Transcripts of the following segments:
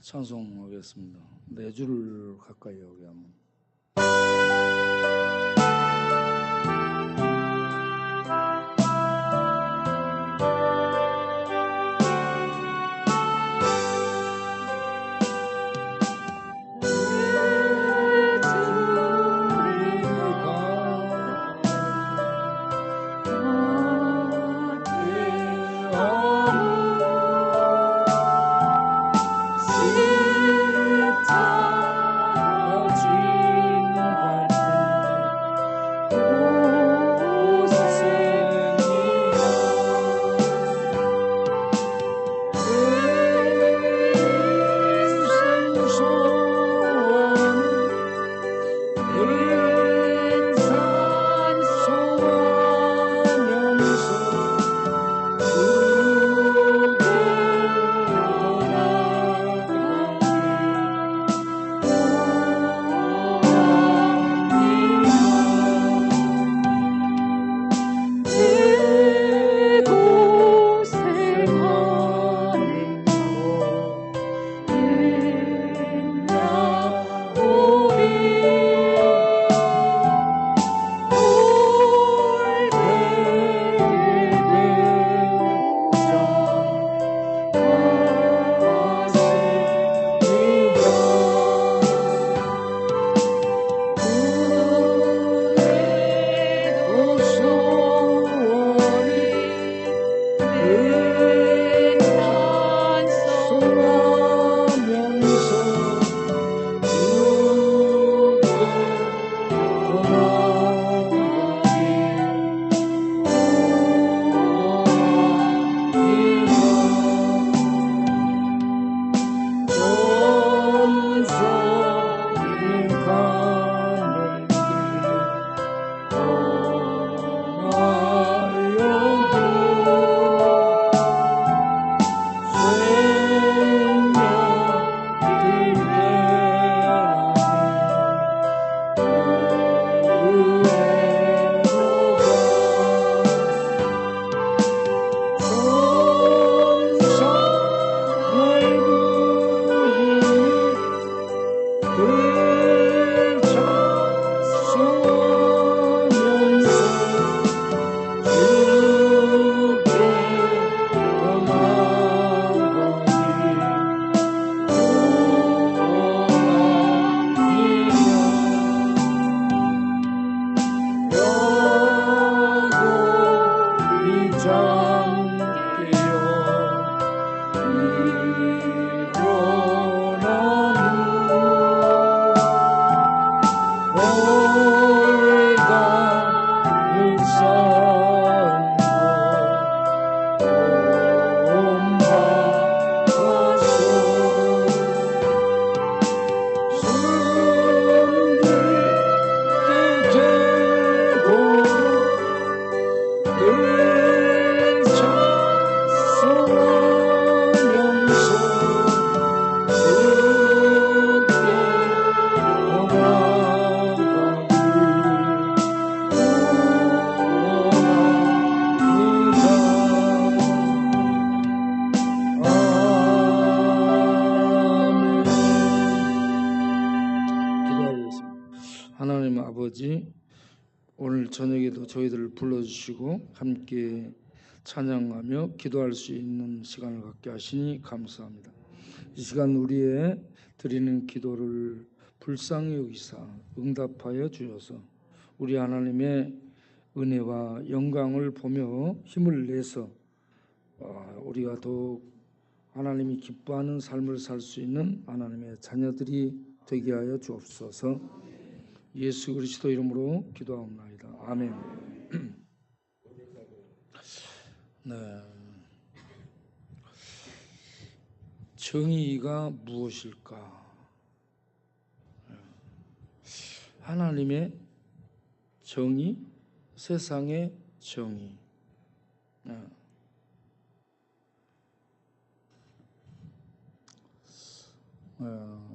찬송하겠습니다. 네 줄 가까이 여기 한번. 하나님 아버지, 오늘 저녁에도 저희들을 불러주시고 함께 찬양하며 기도할 수 있는 시간을 갖게 하시니 감사합니다. 이 시간 우리의 드리는 기도를 불쌍히 여기사 응답하여 주셔서 우리 하나님의 은혜와 영광을 보며 힘을 내서 우리가 더욱 하나님이 기뻐하는 삶을 살 수 있는 하나님의 자녀들이 되게 하여 주옵소서. 예수 그리스도 이름으로 기도하옵나이다. 아멘. 네. 정의가 무엇일까? 하나님의 정의, 세상의 정의.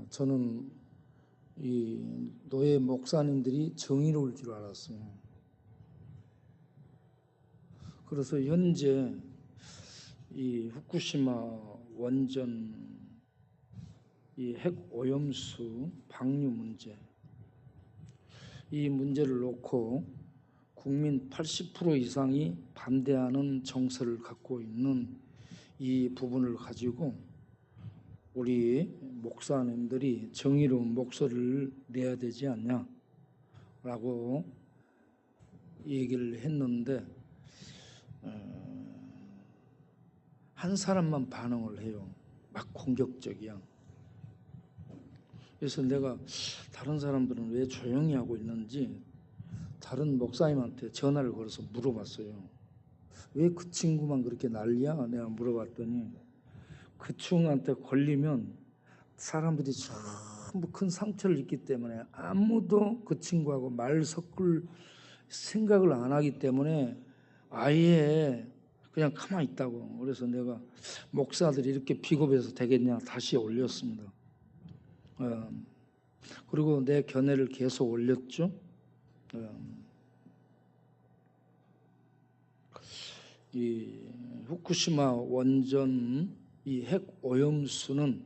저는 이 노예 목사님들이 정의로울 줄 알았어요. 그래서 현재 이 후쿠시마 원전 이 핵 오염수 방류 문제, 이 문제를 놓고 국민 80% 이상이 반대하는 정서를 갖고 있는 이 부분을 가지고 우리 목사님들이 정의로운 목소리를 내야 되지 않냐라고 얘기를 했는데 한 사람만 반응을 해요. 막 공격적이야. 그래서 내가 다른 사람들은 왜 조용히 하고 있는지 다른 목사님한테 전화를 걸어서 물어봤어요. 왜 그 친구만 그렇게 난리야? 내가 물어봤더니 그 친구한테 걸리면 사람들이 전부 큰 상처를 입기 때문에 아무도 그 친구하고 말 섞을 생각을 안 하기 때문에 아예 그냥 가만히 있다고. 그래서 내가 목사들이 이렇게 비겁해서 되겠냐 다시 올렸습니다. 그리고 내 견해를 계속 올렸죠. 이 후쿠시마 원전 이 핵 오염수는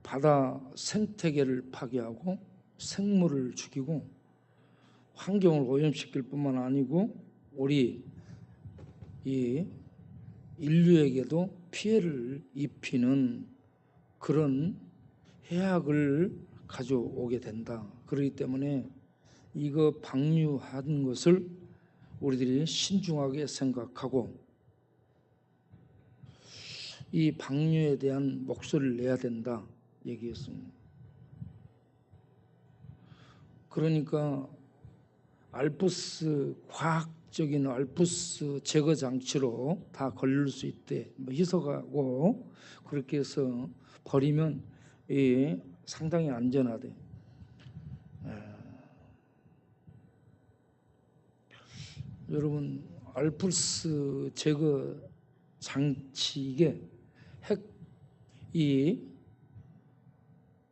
바다 생태계를 파괴하고 생물을 죽이고 환경을 오염시킬 뿐만 아니고 우리 이 인류에게도 피해를 입히는 그런 해악을 가져오게 된다. 그렇기 때문에 이거 방류한 것을 우리들이 신중하게 생각하고 이 방류에 대한 목소리를 내야 된다 얘기했습니다. 그러니까 알프스 과학적인 알프스 제거 장치로 다 걸릴 수 있대. 희석하고 그렇게 해서 버리면 상당히 안전하대. 여러분 알프스 제거 장치 이게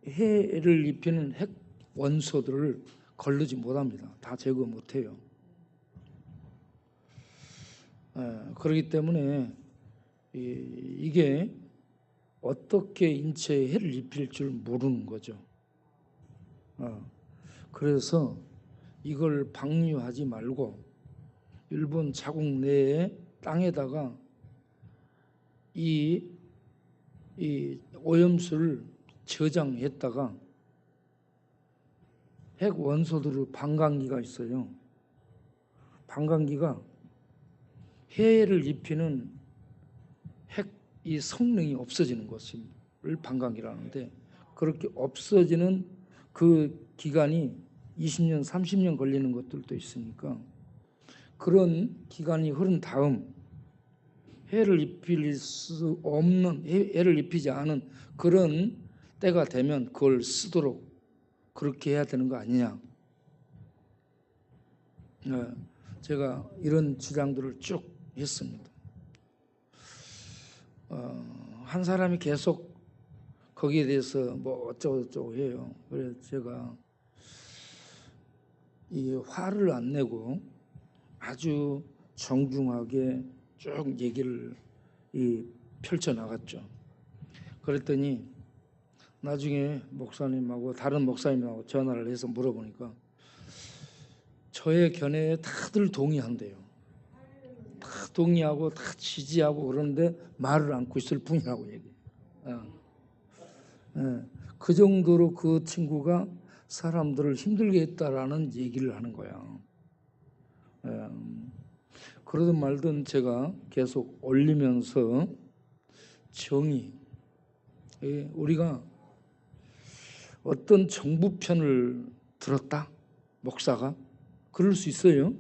해를 입히는 핵 원소들을 걸르지 못합니다. 다 제거 못해요. 그렇기 때문에 이게 어떻게 인체에 해를 입힐 줄 모르는 거죠. 그래서 이걸 방류하지 말고 일본 자국 내의 땅에다가 이 오염수를 저장했다가 핵 원소들의 방광기가 있어요. 방광기가 해를 입히는 핵이 성능이 없어지는 것을 방광기라는데 그렇게 없어지는 그 기간이 20년, 30년 걸리는 것들도 있으니까 그런 기간이 흐른 다음 해를 입힐 수 없는 해를 입히지 않은 그런 때가 되면 그걸 쓰도록 그렇게 해야 되는 거 아니냐. 제가 이런 주장들을 쭉 했습니다. 한 사람이 계속 거기에 대해서 뭐 어쩌고저쩌고 해요. 그래서 제가 이 화를 안 내고 아주 정중하게 쭉 얘기를 펼쳐 나갔죠. 그랬더니 나중에 목사님하고 다른 목사님하고 전화를 해서 물어보니까 저의 견해에 다들 동의한대요. 다 동의하고 다 지지하고 그러는데 말을 않고 있을 뿐이라고 얘기해요. 그 정도로 그 친구가 사람들을 힘들게 했다라는 얘기를 하는 거야. 그러든 말든 제가 계속 올리면서 정의, 우리가 어떤 정부 편을 들었다? 목사가? 그럴 수 있어요.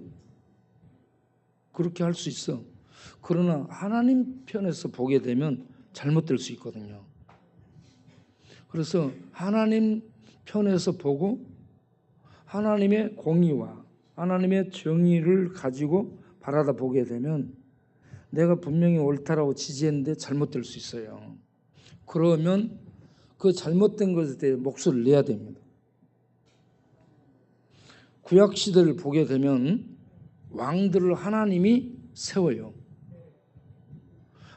그렇게 할 수 있어. 그러나 하나님 편에서 보게 되면 잘못될 수 있거든요. 그래서 하나님 편에서 보고 하나님의 공의와 하나님의 정의를 가지고 바라다 보게 되면 내가 분명히 옳다라고 지지했는데 잘못될 수 있어요. 그러면 그 잘못된 것에 대해 목소리를 내야 됩니다. 구약시대를 보게 되면 왕들을 하나님이 세워요.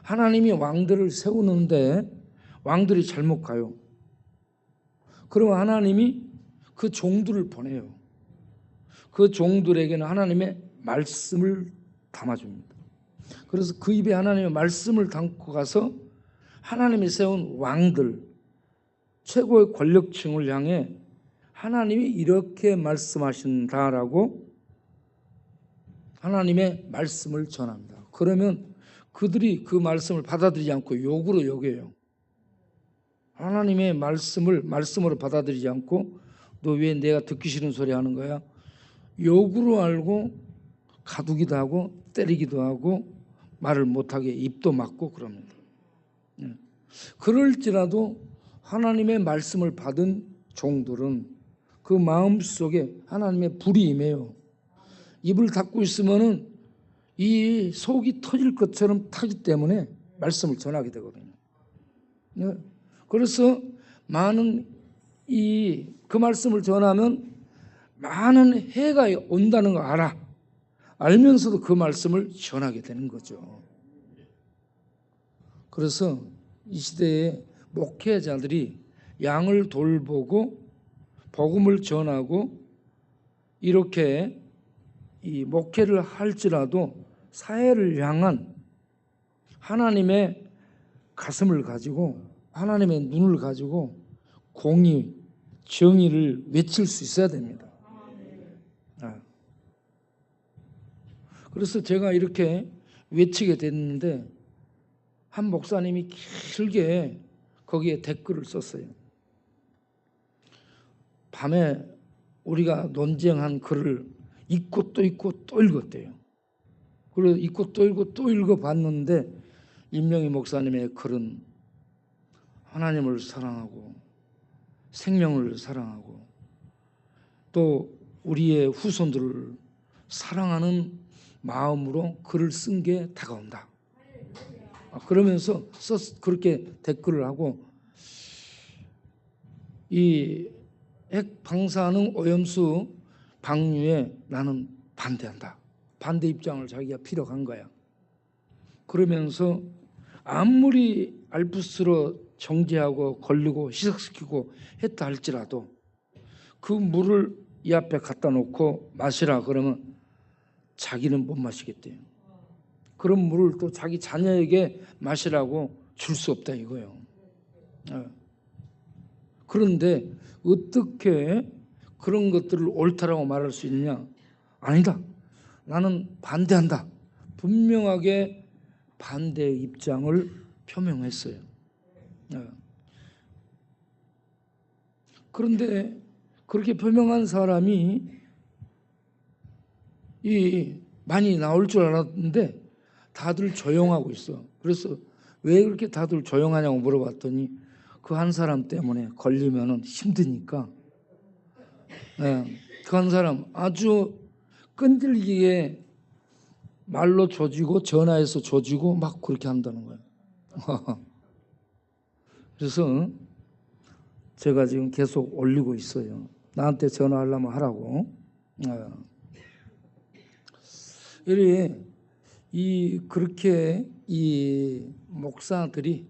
하나님이 왕들을 세우는데 왕들이 잘못 가요. 그러면 하나님이 그 종들을 보내요. 그 종들에게는 하나님의 말씀을 담아줍니다. 그래서 그 입에 하나님의 말씀을 담고 가서 하나님이 세운 왕들, 최고의 권력층을 향해 하나님이 이렇게 말씀하신다라고 하나님의 말씀을 전합니다. 그러면 그들이 그 말씀을 받아들이지 않고 욕으로 여겨요. 하나님의 말씀으로 받아들이지 않고 너 왜 내가 듣기 싫은 소리 하는 거야? 욕으로 알고 가두기도 하고 때리기도 하고 말을 못하게 입도 막고 그럽니다. 그럴지라도 하나님의 말씀을 받은 종들은 그 마음속에 하나님의 불이 임해요. 입을 닫고 있으면은 이 속이 터질 것처럼 타기 때문에 말씀을 전하게 되거든요. 그래서 그 말씀을 전하면 많은 해가 온다는 거 알면서도 그 말씀을 전하게 되는 거죠. 그래서 이 시대에 목회자들이 양을 돌보고 복음을 전하고 이렇게 이 목회를 할지라도 사회를 향한 하나님의 가슴을 가지고 하나님의 눈을 가지고 공의, 정의를 외칠 수 있어야 됩니다. 그래서 제가 이렇게 외치게 됐는데 한 목사님이 길게 거기에 댓글을 썼어요. 밤에 우리가 논쟁한 글을 읽고 또 읽고 또 읽었대요. 그래서 읽고 또 읽고 또 읽어봤는데 임명희 목사님의 글은 하나님을 사랑하고 생명을 사랑하고 또 우리의 후손들을 사랑하는 마음으로 글을 쓴 게 다가온다. 그러면서 그렇게 댓글을 하고 이 핵 방사능 오염수 방류에 나는 반대한다. 반대 입장을 자기가 피력한 거야. 그러면서 아무리 알프스로 정지하고 걸리고 희석시키고 했다 할지라도 그 물을 이 앞에 갖다 놓고 마시라 그러면 자기는 못 마시겠대요. 그런 물을 또 자기 자녀에게 마시라고 줄 수 없다 이거예요. 그런데 어떻게 그런 것들을 옳다라고 말할 수 있냐? 아니다. 나는 반대한다. 분명하게 반대 입장을 표명했어요. 그런데 그렇게 표명한 사람이 많이 나올 줄 알았는데 다들 조용하고 있어. 그래서 왜 그렇게 다들 조용하냐고 물어봤더니 그 한 사람 때문에 걸리면은 힘드니까 그 한 사람 아주 끈질기게 말로 조지고 전화해서 조지고 막 그렇게 한다는 거예요. 그래서 제가 지금 계속 올리고 있어요. 나한테 전화하려면 하라고. 그렇게 이 목사들이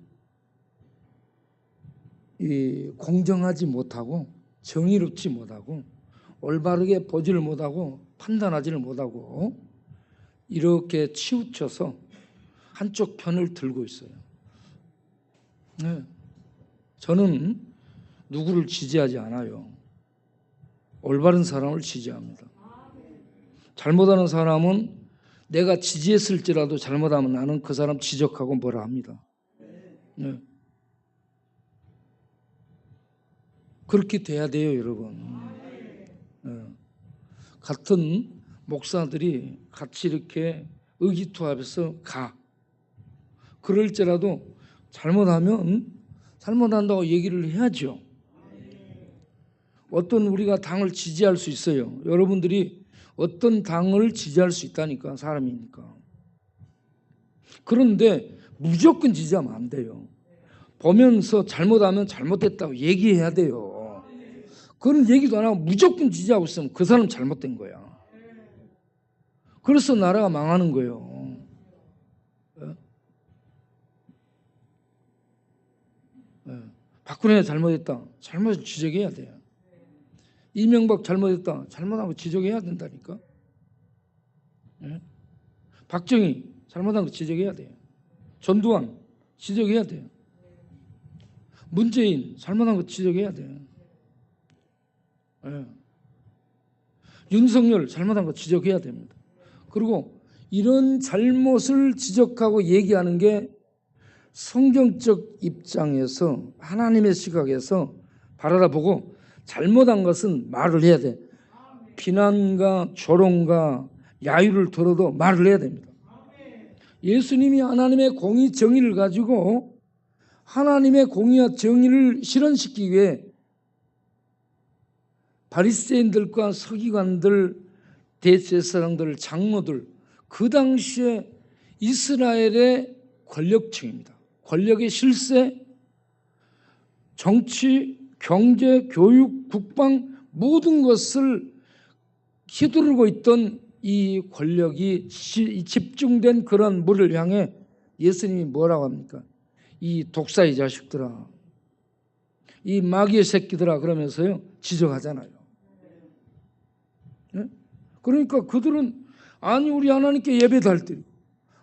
공정하지 못하고 정의롭지 못하고 올바르게 보지를 못하고 판단하지를 못하고 이렇게 치우쳐서 한쪽 편을 들고 있어요. 저는 누구를 지지하지 않아요. 올바른 사람을 지지합니다. 잘못하는 사람은 내가 지지했을지라도 잘못하면 나는 그 사람 지적하고 뭐라 합니다. 그렇게 돼야 돼요, 여러분. 같은 목사들이 같이 이렇게 의기투합해서 그럴지라도 잘못하면 잘못한다고 얘기를 해야죠. 어떤 우리가 당을 지지할 수 있어요. 여러분들이 어떤 당을 지지할 수 있다니까, 사람이니까. 그런데 무조건 지지하면 안 돼요. 보면서 잘못하면 잘못했다고 얘기해야 돼요. 그런 얘기도 안 하고 무조건 지지하고 있으면 그 사람 잘못된 거야. 그래서 나라가 망하는 거예요. 박근혜 잘못했다. 잘못을 지적해야 돼요. 이명박 잘못했다. 잘못한 거 지적해야 된다니까. 예? 박정희 잘못한 거 지적해야 돼요. 전두환 지적해야 돼요. 문재인 잘못한 거 지적해야 돼요. 예. 윤석열 잘못한 거 지적해야 됩니다. 그리고 이런 잘못을 지적하고 얘기하는 게 성경적 입장에서 하나님의 시각에서 바라보고 잘못한 것은 말을 해야 돼. 비난과 조롱과 야유를 들어도 말을 해야 됩니다. 예수님이 하나님의 공의 정의를 가지고 하나님의 공의와 정의를 실현시키기 위해 바리새인들과 서기관들, 대제사장들, 장로들, 그 당시에 이스라엘의 권력층입니다. 권력의 실세, 정치, 경제, 교육, 국방 모든 것을 휘두르고 있던 이 권력이 집중된 그런 물을 향해 예수님이 뭐라고 합니까? 이 독사의 자식들아, 이 마귀의 새끼들아 그러면서요 지적하잖아요. 네? 그러니까 그들은 아니 우리 하나님께 예배드리고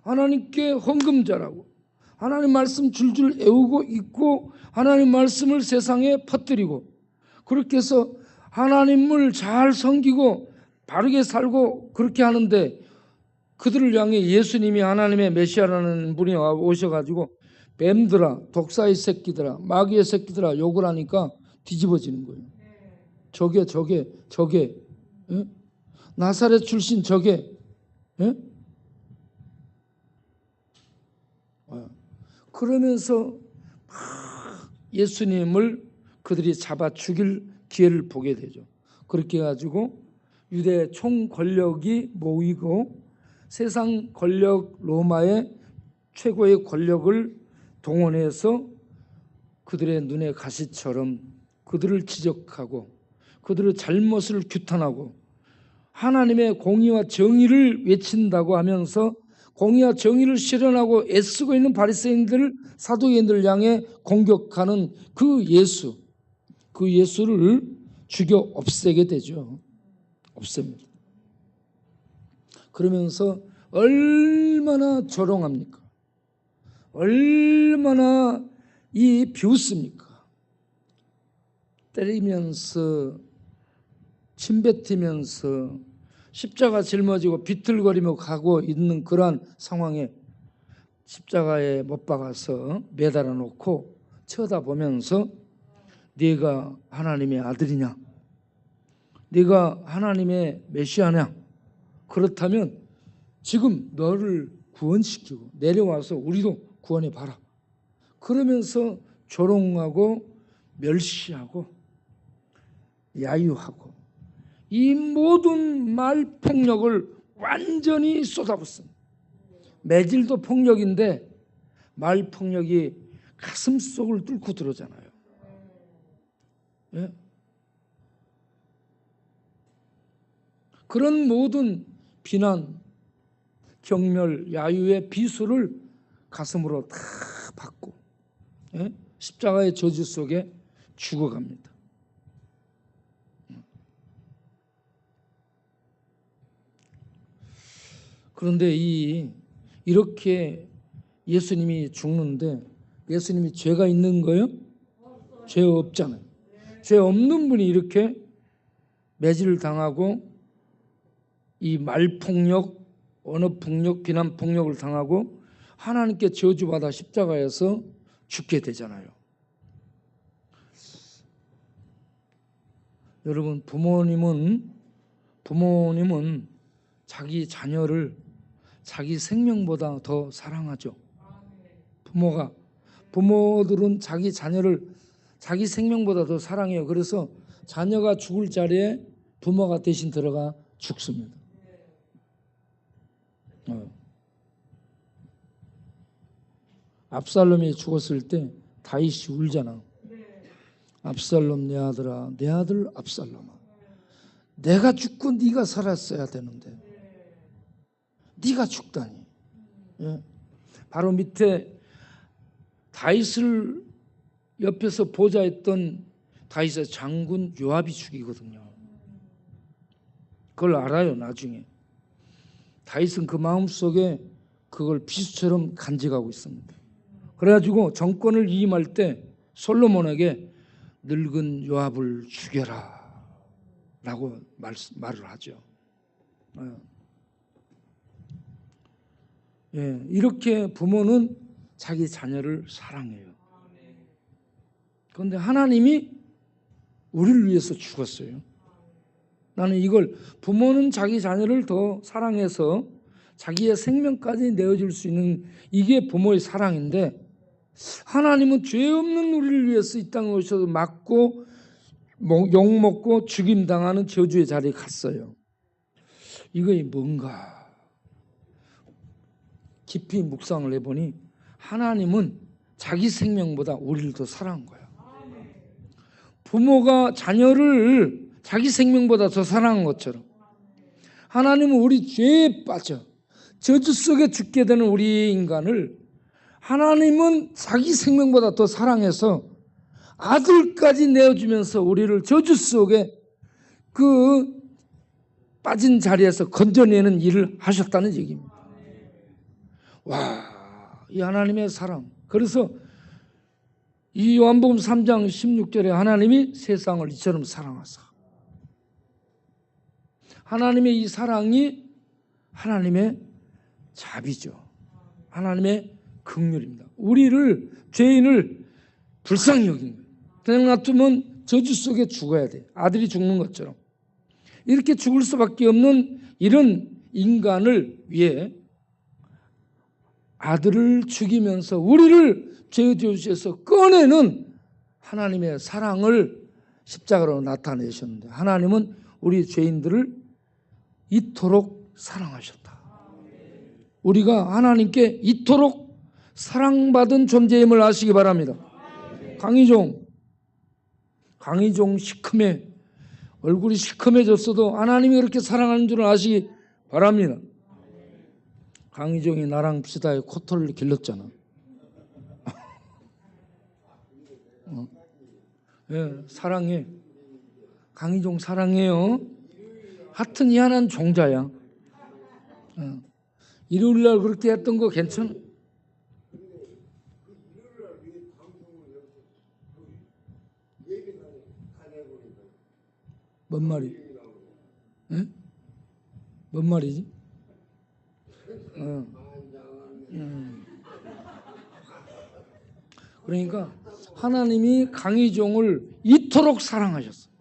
하나님께 헌금자라고 하나님 말씀 줄줄 애우고 있고 하나님 말씀을 세상에 퍼뜨리고 그렇게 해서 하나님을 잘 섬기고 바르게 살고 그렇게 하는데 그들을 향해 예수님이 하나님의 메시아라는 분이 오셔가지고 뱀들아, 독사의 새끼들아, 마귀의 새끼들아 욕을 하니까 뒤집어지는 거예요. 저게 예? 나사렛 출신 저게 예? 그러면서 예수님을 그들이 잡아 죽일 기회를 보게 되죠. 그렇게 해가지고 유대 총 권력이 모이고 세상 권력 로마의 최고의 권력을 동원해서 그들의 눈에 가시처럼 그들을 지적하고 그들의 잘못을 규탄하고 하나님의 공의와 정의를 외친다고 하면서 공의와 정의를 실현하고 애쓰고 있는 바리새인들, 사두개인들을 향해 공격하는 그 예수를 죽여 없애게 되죠. 없습니다. 그러면서 얼마나 조롱합니까? 얼마나 이 비웃습니까? 때리면서 침뱉으면서 십자가 짊어지고 비틀거리며 가고 있는 그러한 상황에 십자가에 못 박아서 매달아 놓고 쳐다보면서 네가 하나님의 아들이냐? 네가 하나님의 메시아냐? 그렇다면 지금 너를 구원시키고 내려와서 우리도 구원해 봐라. 그러면서 조롱하고 멸시하고 야유하고 이 모든 말 폭력을 완전히 쏟아붓습니다. 매질도 폭력인데 말 폭력이 가슴 속을 뚫고 들어오잖아요. 예? 그런 모든 비난, 경멸, 야유의 비수를 가슴으로 다 받고 예? 십자가의 저주 속에 죽어갑니다. 그런데 이렇게 예수님이 죽는데 예수님이 죄가 있는 거예요? 죄 없잖아요. 죄 없는 분이 이렇게 매질을 당하고 이 말폭력, 언어폭력, 비난폭력을 당하고 하나님께 저주받아 십자가에서 죽게 되잖아요. 여러분 부모님은 자기 자녀를 자기 생명보다 더 사랑하죠. 부모들은 자기 자녀를 자기 생명보다 더 사랑해요. 그래서 자녀가 죽을 자리에 부모가 대신 들어가 죽습니다. 압살롬이 죽었을 때 다윗이 울잖아. 압살롬 내 아들아, 내 아들 압살롬아, 내가 죽고 네가 살았어야 되는데 네가 죽다니. 예? 바로 밑에 다윗을 옆에서 보좌했던 다윗의 장군 요압이 죽이거든요. 그걸 알아요. 나중에 다윗은 그 마음속에 그걸 비수처럼 간직하고 있습니다. 그래가지고 정권을 위임할 때 솔로몬에게 늙은 요압을 죽여라 라고 말을 하죠. 예, 이렇게 부모는 자기 자녀를 사랑해요. 그런데 하나님이 우리를 위해서 죽었어요. 나는 이걸, 부모는 자기 자녀를 더 사랑해서 자기의 생명까지 내어줄 수 있는, 이게 부모의 사랑인데, 하나님은 죄 없는 우리를 위해서 이 땅에 오셔서 맞고 욕먹고 죽임당하는 저주의 자리에 갔어요. 이게 뭔가 깊이 묵상을 해보니 하나님은 자기 생명보다 우리를 더 사랑한 거예요. 부모가 자녀를 자기 생명보다 더 사랑한 것처럼 하나님은 우리 죄에 빠져 저주 속에 죽게 되는 우리 인간을 하나님은 자기 생명보다 더 사랑해서 아들까지 내어주면서 우리를 저주 속에 그 빠진 자리에서 건져내는 일을 하셨다는 얘기입니다. 와, 이 하나님의 사랑. 그래서 이 요한복음 3장 16절에 하나님이 세상을 이처럼 사랑하사. 하나님의 이 사랑이 하나님의 자비죠. 하나님의 긍휼입니다. 우리를, 죄인을 불쌍히 여긴 거예요. 그냥 놔두면 저주 속에 죽어야 돼. 아들이 죽는 것처럼. 이렇게 죽을 수밖에 없는 이런 인간을 위해 아들을 죽이면서 우리를 죄의 저주에서 꺼내는 하나님의 사랑을 십자가로 나타내셨는데, 하나님은 우리 죄인들을 이토록 사랑하셨다. 우리가 하나님께 이토록 사랑받은 존재임을 아시기 바랍니다. 강희종 시커매, 얼굴이 시커매졌어도 하나님이 그렇게 사랑하는 줄을 아시기 바랍니다. 강희종이 나랑 비슷하게 코털을 길렀잖아. 예, 사랑해. 강희종 사랑해요. 하여튼 희한한 종자야. 일요일날 그렇게 했던 거 괜찮아? 뭔 말이? 예? 뭔 말이지? 그러니까 하나님이 강희종을 이토록 사랑하셨어요.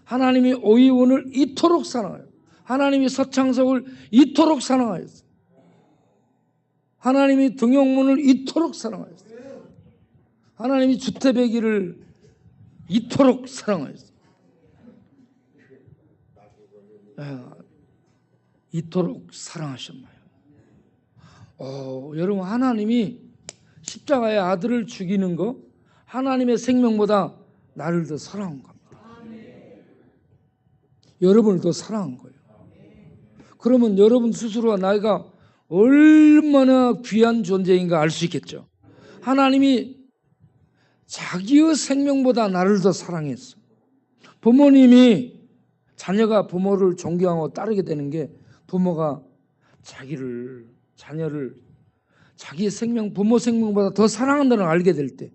하나님이 오이원을 이토록 사랑해요. 하나님이 서창석을 이토록 사랑하셨어요. 하나님이 등용문을 이토록 사랑하셨어요. 하나님이 주태배기를 이토록 사랑하셨어요. 이토록 사랑하셨나요? 여러분, 하나님이 십자가의 아들을 죽이는 거, 하나님의 생명보다 나를 더 사랑한 겁니다. 여러분을 더 사랑한 거예요. 그러면 여러분 스스로가 나이가 얼마나 귀한 존재인가 알 수 있겠죠. 하나님이 자기의 생명보다 나를 더 사랑했어. 부모님이, 자녀가 부모를 존경하고 따르게 되는 게, 부모가 자녀를 자기의 생명, 부모 생명보다 더 사랑한다는 걸 알게 될 때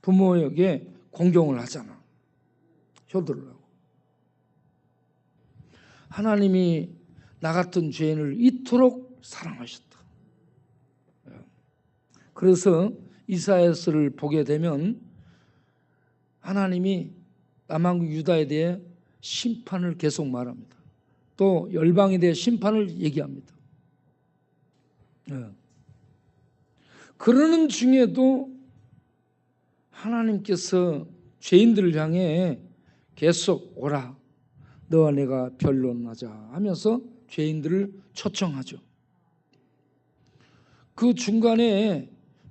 부모에게 공경을 하잖아. 효도를 하고. 하나님이 나 같은 죄인을 이토록 사랑하셨다. 그래서 이사야서를 보게 되면 하나님이 남한국 유다에 대해 심판을 계속 말합니다. 또 열방에 대해 심판을 얘기합니다. 그러는 중에도 하나님께서 죄인들을 향해 계속 오라, 너와 내가 변론하자 하면서 죄인들을 초청하죠. 그 중간에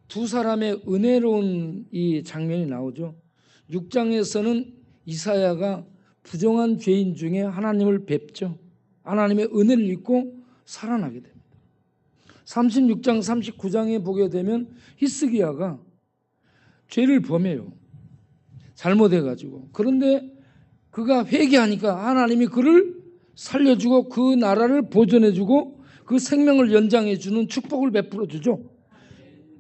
두 사람의 은혜로운 이 장면이 나오죠. 6장에서는 이사야가 부정한 죄인 중에 하나님을 뵙죠. 하나님의 은혜를 입고 살아나게 됩니다. 36장 39장에 보게 되면 히스기야가 죄를 범해요. 잘못해가지고. 그런데 그가 회개하니까 하나님이 그를 살려주고 그 나라를 보존해주고 그 생명을 연장해주는 축복을 베풀어주죠.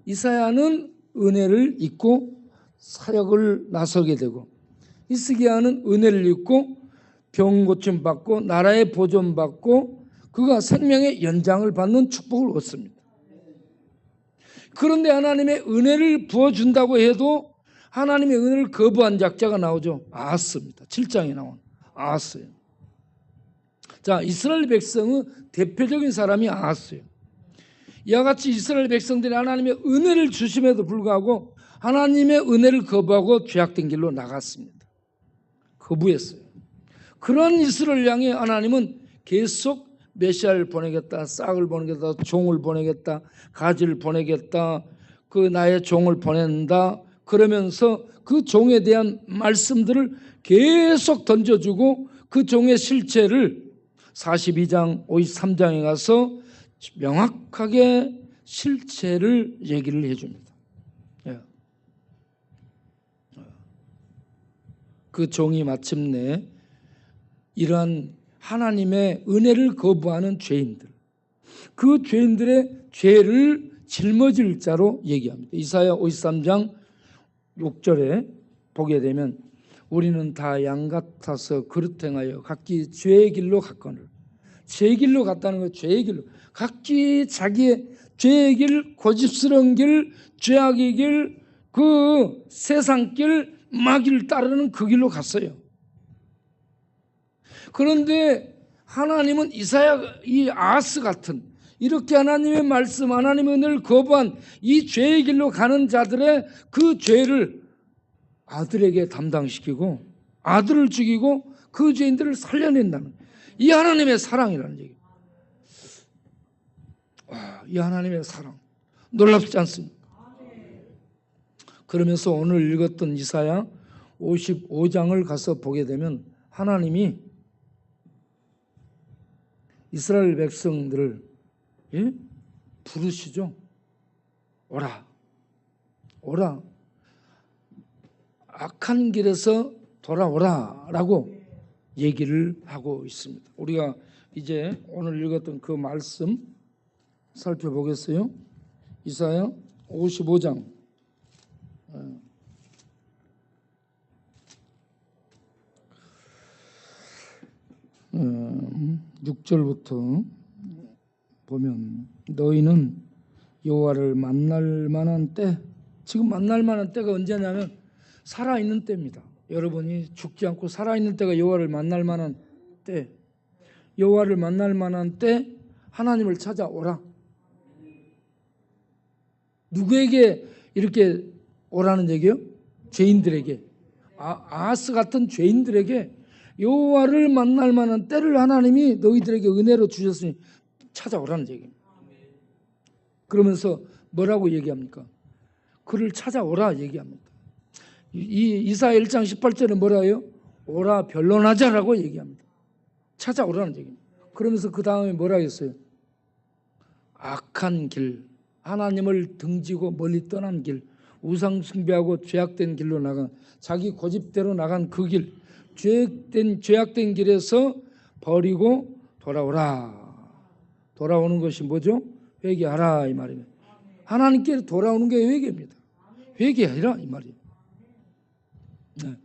이사야는 은혜를 잊고 사역을 나서게 되고, 히스기야는 은혜를 잊고 병 고침 받고 나라의 보존 받고 그가 생명의 연장을 받는 축복을 얻습니다. 그런데 하나님의 은혜를 부어준다고 해도 하나님의 은혜를 거부한 작자가 나오죠. 아하스입니다. 7장에 나온 아하스예요. 자, 이스라엘 백성은 대표적인 사람이 아하스예요. 이와 같이 이스라엘 백성들이 하나님의 은혜를 주심에도 불구하고 하나님의 은혜를 거부하고 죄악된 길로 나갔습니다. 거부했어요. 그런 이스라엘 향해 하나님은 계속 메시아를 보내겠다, 싹을 보내겠다, 종을 보내겠다, 가지를 보내겠다, 그 나의 종을 보낸다, 그러면서 그 종에 대한 말씀들을 계속 던져주고 그 종의 실체를 42장, 53장에 가서 명확하게 실체를 얘기를 해줍니다. 그 종이 마침내 이러한 하나님의 은혜를 거부하는 죄인들, 그 죄인들의 죄를 짊어질 자로 얘기합니다. 이사야 53장 6절에 보게 되면 우리는 다 양 같아서 그릇 행하여 각기 죄의 길로 갔거늘. 죄의 길로 갔다는 건 죄의 길로, 각기 자기의 죄의 길, 고집스러운 길, 죄악의 길, 그 세상 길, 마귀를 따르는 그 길로 갔어요. 그런데 하나님은 이사야, 이 아하스 같은 이렇게 하나님의 말씀, 하나님의 은혜를 거부한 이 죄의 길로 가는 자들의 그 죄를 아들에게 담당시키고 아들을 죽이고 그 죄인들을 살려낸다는, 이 하나님의 사랑이라는 얘기예요. 이 하나님의 사랑 놀랍지 않습니까? 그러면서 오늘 읽었던 이사야 55장을 가서 보게 되면 하나님이 이스라엘 백성들을 부르시죠. 오라, 오라, 악한 길에서 돌아오라 라고 얘기를 하고 있습니다. 우리가 이제 오늘 읽었던 그 말씀 살펴보겠어요. 이사야 55장 6절부터 보면 너희는 여호와를 만날 만한 때, 지금 만날 만한 때가 언제냐면 살아있는 때입니다. 여러분이 죽지 않고 살아있는 때가 여호와를 만날 만한 때, 여호와를 만날 만한 때 하나님을 찾아오라. 누구에게 이렇게 오라는 얘기요? 죄인들에게, 아하스 같은 죄인들에게 여호와를 만날 만한 때를 하나님이 너희들에게 은혜로 주셨으니 찾아오라는 얘기입니다. 그러면서 뭐라고 얘기합니까? 그를 찾아오라 얘기합니다. 이사야 1장 18절에 뭐라 해요? 오라 변론하자라고 얘기합니다. 찾아오라는 얘기입니다. 그러면서 그 다음에 뭐라 했어요? 악한 길, 하나님을 등지고 멀리 떠난 길, 우상 숭배하고 죄악된 길로 나간, 자기 고집대로 나간 그 길, 죄악된 길에서 버리고 돌아오라. 돌아오는 것이 뭐죠? 회개하라 이 말입니다. 하나님께 돌아오는 게 회개입니다. 회개하라 이 말이에요. 네.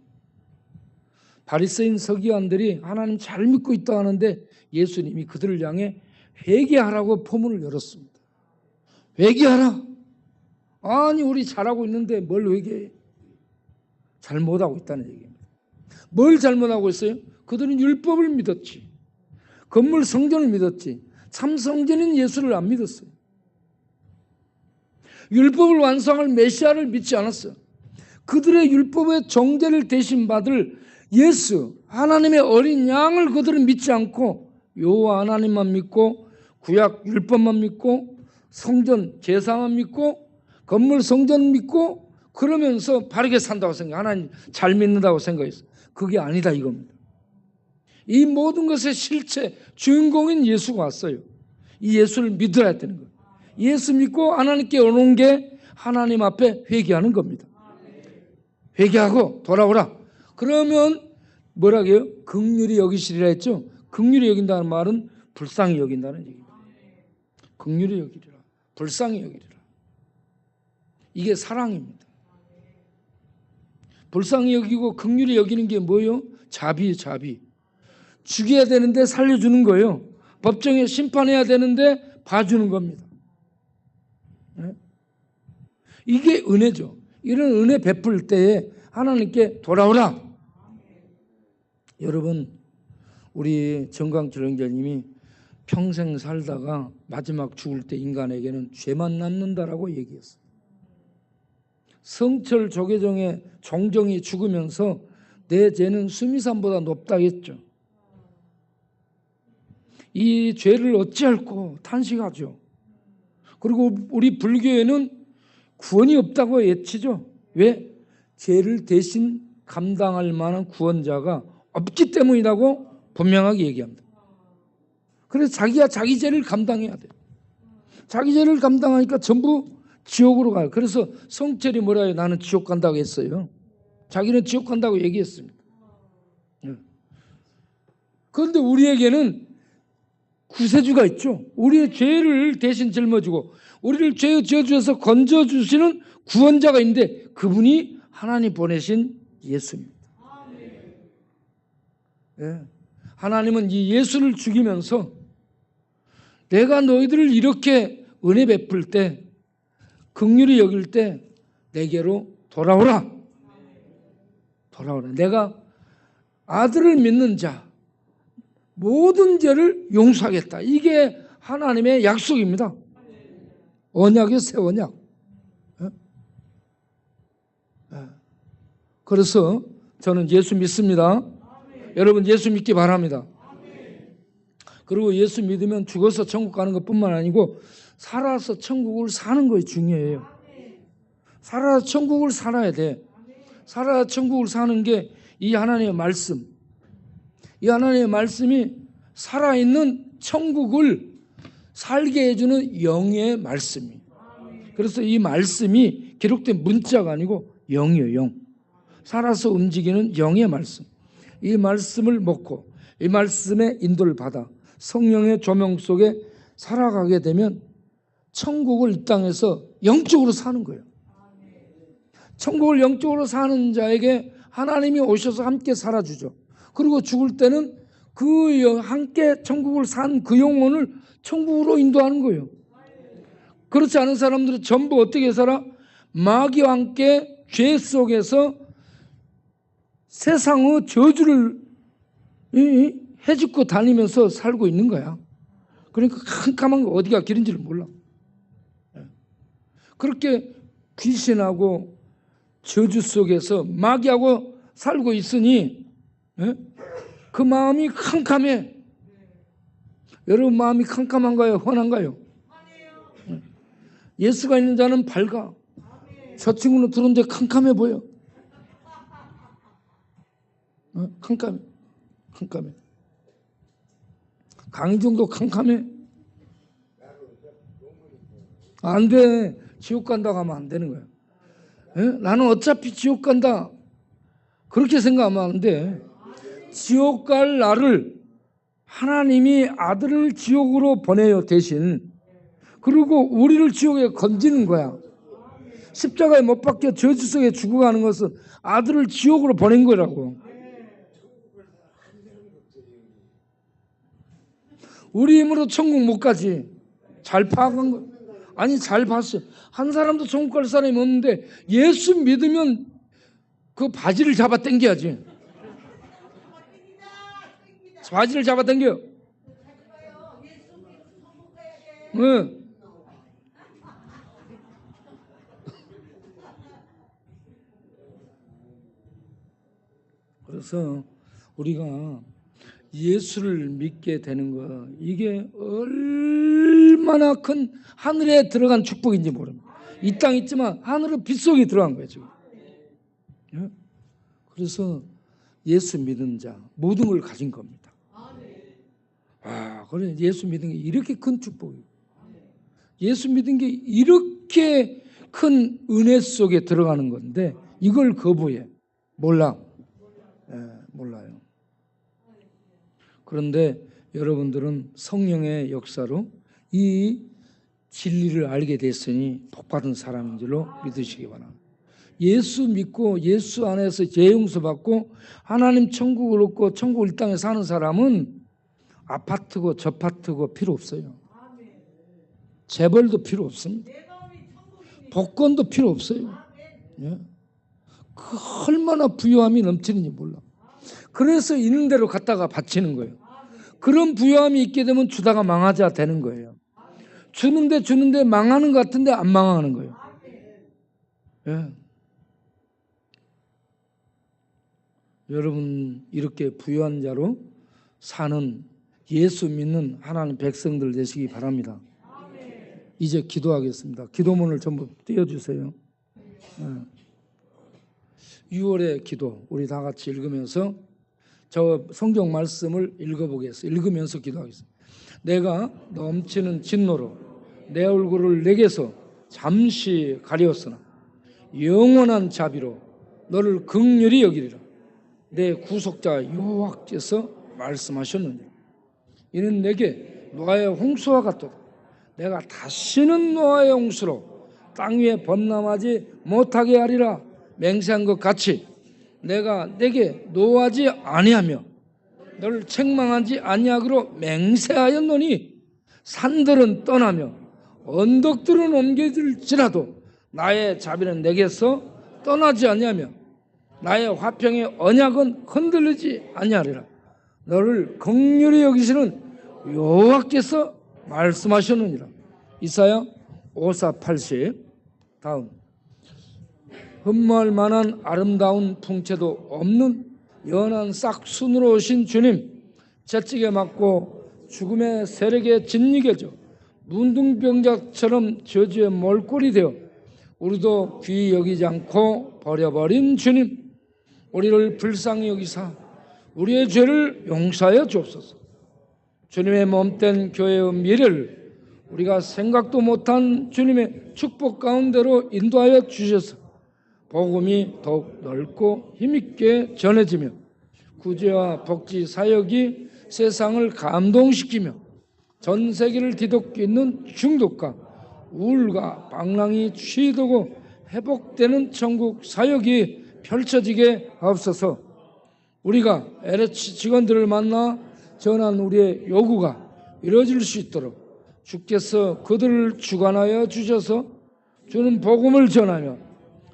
바리새인 서기관들이 하나님 잘 믿고 있다 하는데 예수님이 그들을 향해 회개하라고 포문을 열었습니다. 회개하라. 아니 우리 잘하고 있는데 뭘 회개해? 잘못하고 있다는 얘기입니다. 뭘 잘못하고 있어요? 그들은 율법을 믿었지, 건물 성전을 믿었지, 참 성전인 예수를 안 믿었어요. 율법을 완성할 메시아를 믿지 않았어요. 그들의 율법의 정죄를 대신 받을 예수, 하나님의 어린 양을 그들은 믿지 않고 여호와 하나님만 믿고 구약 율법만 믿고 성전 제사만 믿고 건물 성전 믿고 그러면서 바르게 산다고 생각, 하나님 잘 믿는다고 생각했어요. 그게 아니다 이겁니다. 이 모든 것의 실체, 주인공인 예수가 왔어요. 이 예수를 믿어야 되는 거예요. 예수 믿고 하나님께 오는 게 하나님 앞에 회개하는 겁니다. 회개하고 돌아오라. 그러면 뭐라고요? 긍휼히 여기시리라 했죠. 긍휼히 여긴다는 말은 불쌍히 여긴다는 얘기입니다. 긍휼히 여기리라, 불쌍히 여기리라. 이게 사랑입니다. 불쌍히 여기고 긍휼히 여기는 게 뭐예요? 자비예요, 자비. 죽여야 되는데 살려주는 거예요. 법정에 심판해야 되는데 봐주는 겁니다. 네? 이게 은혜죠. 이런 은혜 베풀 때에 하나님께 돌아오라. 여러분, 우리 정광철 형제님이 평생 살다가 마지막 죽을 때 인간에게는 죄만 남는다라고 얘기했어요. 성철 조계종의 종정이 죽으면서 내 죄는 수미산보다 높다 했죠. 이 죄를 어찌할꼬 탄식하죠. 그리고 우리 불교에는 구원이 없다고 외치죠. 왜? 죄를 대신 감당할 만한 구원자가 없기 때문이라고 분명하게 얘기합니다. 그래서 자기가 자기 죄를 감당해야 돼요. 자기 죄를 감당하니까 전부 지옥으로 가요. 그래서 성철이 뭐라 해요? 나는 지옥 간다고 했어요. 자기는 지옥 간다고 얘기했습니다. 그런데 우리에게는 구세주가 있죠. 우리의 죄를 대신 짊어지고 우리를 죄의 저주에서 건져주시는 구원자가 있는데 그분이 하나님 보내신 예수입니다. 예. 하나님은 이 예수를 죽이면서 내가 너희들을 이렇게 은혜 베풀 때, 긍휼히 여길 때 내게로 돌아오라. 돌아오라. 내가 아들을 믿는 자 모든 죄를 용서하겠다. 이게 하나님의 약속입니다. 언약이요, 새 언약. 그래서 저는 예수 믿습니다. 여러분 예수 믿기 바랍니다. 그리고 예수 믿으면 죽어서 천국 가는 것뿐만 아니고 살아서 천국을 사는 것이 중요해요. 살아서 천국을 살아야 돼. 살아서 천국을 사는 게 이 하나님의 말씀, 이 하나님의 말씀이 살아있는 천국을 살게 해주는 영의 말씀이에요. 그래서 이 말씀이 기록된 문자가 아니고 영이에요. 영. 살아서 움직이는 영의 말씀. 이 말씀을 먹고 이 말씀의 인도를 받아 성령의 조명 속에 살아가게 되면 천국을 이 땅에서 영적으로 사는 거예요. 천국을 영적으로 사는 자에게 하나님이 오셔서 함께 살아주죠. 그리고 죽을 때는 그 함께 천국을 산 그 영혼을 천국으로 인도하는 거예요. 그렇지 않은 사람들은 전부 어떻게 살아? 마귀와 함께 죄 속에서 세상의 저주를 해집고 다니면서 살고 있는 거야. 그러니까 캄캄한 거 어디가 길인지를 몰라. 그렇게 귀신하고 저주 속에서 마귀하고 살고 있으니 그 마음이 캄캄해. 여러분 마음이 캄캄한가요? 환한가요? 예수가 있는 자는 밝아. 저 친구는 들어오는데 캄캄해 보여. 캄캄해. 캄캄해. 강의정도 캄캄해. 안 돼. 지옥 간다고 하면 안 되는 거야. 나는 어차피 지옥 간다. 그렇게 생각하면 안 돼. 지옥 갈 나를 하나님이 아들을 지옥으로 보내요, 대신. 그리고 우리를 지옥에 건지는 거야. 십자가에 못 박혀 저주 속에 죽어가는 것은 아들을 지옥으로 보낸 거라고. 우리 힘으로 천국 못 가지. 잘 파악한 거. 아니 잘 봤어요. 한 사람도 천국 갈 사람이 없는데 예수 믿으면 그 바지를 잡아 당겨야지. 바지를 잡아 당겨. 응. 그래서 우리가 예수를 믿게 되는 거 이게 얼마나 큰 하늘에 들어간 축복인지 모릅니다. 이 땅 있지만 하늘은 빗속에 들어간 거예요 지금. 그래서 예수 믿은 자 모든 걸 가진 겁니다. 그래 예수 믿은 게 이렇게 큰 축복이에요. 예수 믿은 게 이렇게 큰 은혜 속에 들어가는 건데 이걸 거부해. 몰라. 몰라요. 그런데 여러분들은 성령의 역사로 이 진리를 알게 됐으니 복받은 사람인 줄로 믿으시기 바랍니다. 예수 믿고 예수 안에서 죄 용서받고 하나님 천국을 얻고 천국 이 땅에 사는 사람은 아파트고 저파트고 필요 없어요. 재벌도 필요 없습니다. 복권도 필요 없어요. 예? 그 얼마나 부유함이 넘치는지 몰라. 그래서 있는 대로 갖다가 바치는 거예요. 그런 부유함이 있게 되면 주다가 망하자 되는 거예요. 주는데 망하는 것 같은데 안 망하는 거예요. 예. 여러분 이렇게 부유한 자로 사는 예수 믿는 하나님 백성들 되시기 바랍니다. 이제 기도하겠습니다. 기도문을 전부 띄워주세요. 6월의 기도 우리 다 같이 읽으면서 저 성경 말씀을 읽어보겠습니다. 읽으면서 기도하겠습니다. 내가 넘치는 진노로 내 얼굴을 내게서 잠시 가리었으나 영원한 자비로 너를 긍휼히 여기리라. 내 구속자 여호와께서 말씀하셨느니라. 이는 내게 노아의 홍수와 같도다. 내가 다시는 노아의 홍수로 땅 위에 범람하지 못하게 하리라 맹세한 것 같이 내가 내게 노하지 아니하며 너를 책망하지 아니하기로 맹세하였노니 산들은 떠나며 언덕들은 옮겨질지라도 나의 자비는 내게서 떠나지 아니하며 나의 화평의 언약은 흔들리지 아니하리라. 너를 긍휼히 여기시는 여호와께서 말씀하셨느니라. 이사야 54:80. 다음. 흠모할 만한 아름다운 풍채도 없는 연한 싹순으로 오신 주님, 채찍에 맞고 죽음의 세력에 짓이겨져 문둥병자처럼 저주의 몰골이 되어 우리도 귀히 여기지 않고 버려버린 주님, 우리를 불쌍히 여기사 우리의 죄를 용서하여 주옵소서. 주님의 몸된 교회의 미래를 우리가 생각도 못한 주님의 축복 가운데로 인도하여 주셔서 복음이 더욱 넓고 힘있게 전해지며 구제와 복지 사역이 세상을 감동시키며 전 세계를 뒤덮고 중독과 우울과 방랑이 취두고 회복되는 천국 사역이 펼쳐지게 하옵소서. 우리가 LH 직원들을 만나 전한 우리의 요구가 이루어질 수 있도록 주께서 그들을 주관하여 주셔서 주는 복음을 전하며